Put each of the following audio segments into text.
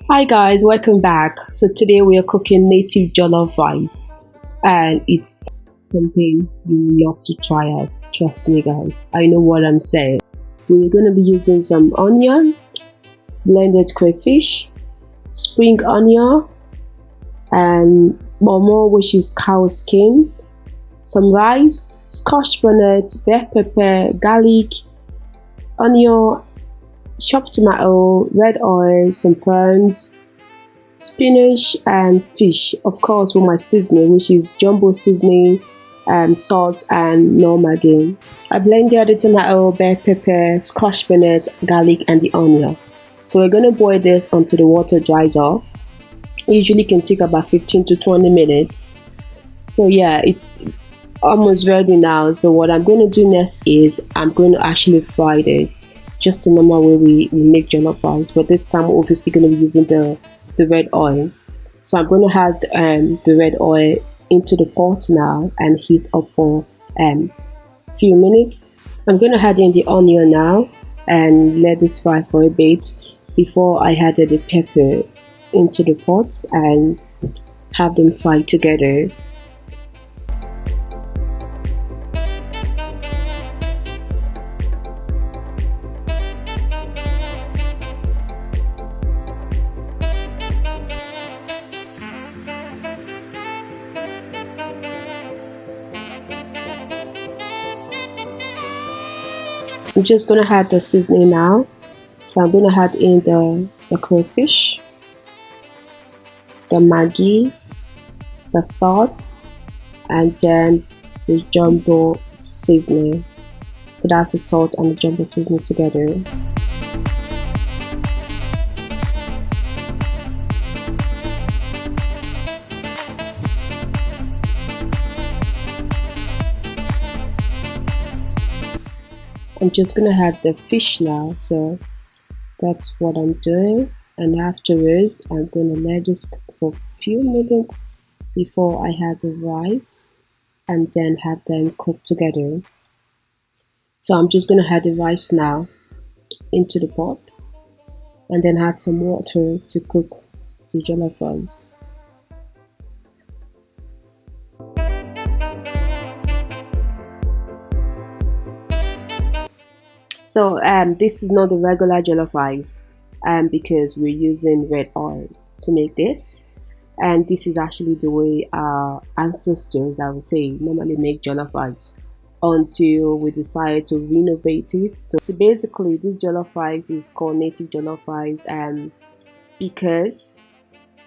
Hi guys, welcome back. So today we are cooking native jollof rice and it's something you love to try out. Trust me guys, I know what I'm saying. We're going to be using some onion, blended crayfish, spring onion and momo which is cow skin, some rice, scotch bonnet, black pepper, garlic, onion, chopped tomato, red oil, some prawns, spinach and fish, of course, with my seasoning, which is jumbo seasoning, salt and normal again. I blended the tomato, bell pepper, scotch bonnet, garlic and the onion. So we're gonna boil this until the water dries off. Usually can take about 15 to 20 minutes. So yeah, it's almost ready now. So what I'm going to do next is I'm going to actually fry this just the normal way we make jollof rice, but this time we're obviously going to be using the red oil. So I'm going to add the red oil into the pot now and heat up for few minutes. I'm going to add in the onion now and let this fry for a bit before I added the pepper into the pot and have them fry together. I'm just gonna add the seasoning now. So I'm gonna add in the crayfish, the maggi, the salt, and then the jumbo seasoning. So that's the salt and the jumbo seasoning together. I'm just gonna add the fish now, so that's what I'm doing, and afterwards I'm gonna let this cook for a few minutes before I add the rice and then have them cook together. So I'm just gonna add the rice now into the pot and then add some water to cook the jollof rice. So this is not the regular jollof rice because we're using red oil to make this, and this is actually the way our ancestors, I would say, normally make jollof rice until we decide to renovate it. So basically this jollof rice is called native jollof rice because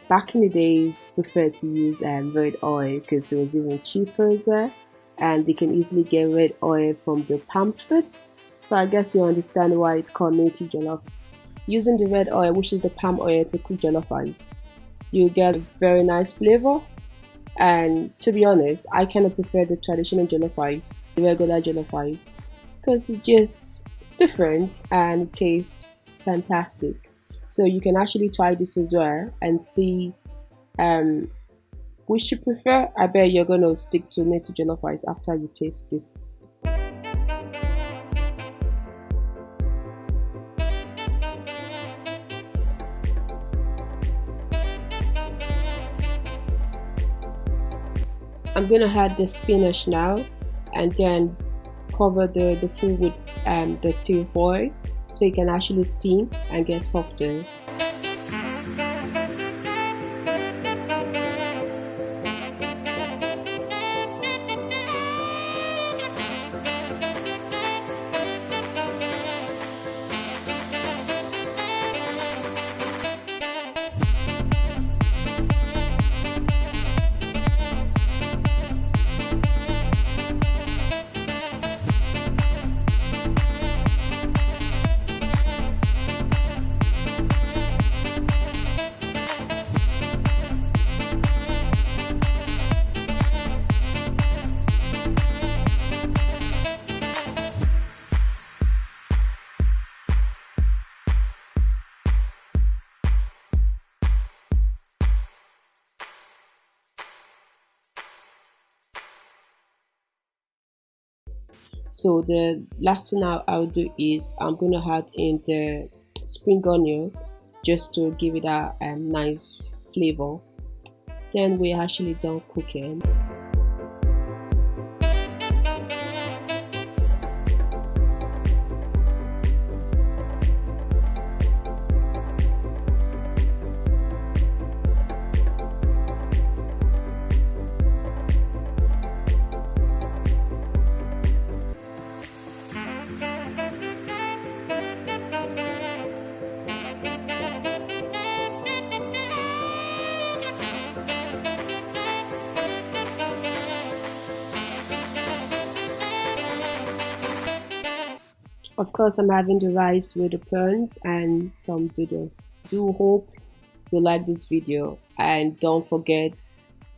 back in the days preferred to use red oil because it was even cheaper as well, and they can easily get red oil from the palm fruits. So I guess you understand why it's called native jollof. Using the red oil, which is the palm oil, to cook jollof rice, you get a very nice flavor. And to be honest, I kind of prefer the traditional jollof rice, the regular jollof rice, because it's just different and it tastes fantastic. So you can actually try this as well and see which you prefer. I bet you're gonna stick to native jollof rice after you taste this. I'm gonna add the spinach now and then cover the food with the tin foil so it can actually steam and get softer. So the last thing I'll do is I'm gonna add in the spring onion just to give it a nice flavor. Then we're actually done cooking. Of course, I'm having the rice with the prawns and some doodle. Do hope you like this video, and don't forget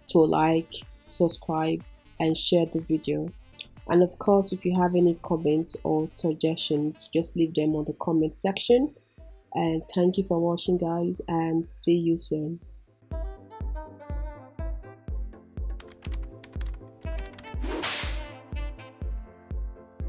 to like, subscribe, and share the video. And of course, if you have any comments or suggestions, just leave them on the comment section. And thank you for watching, guys, and see you soon.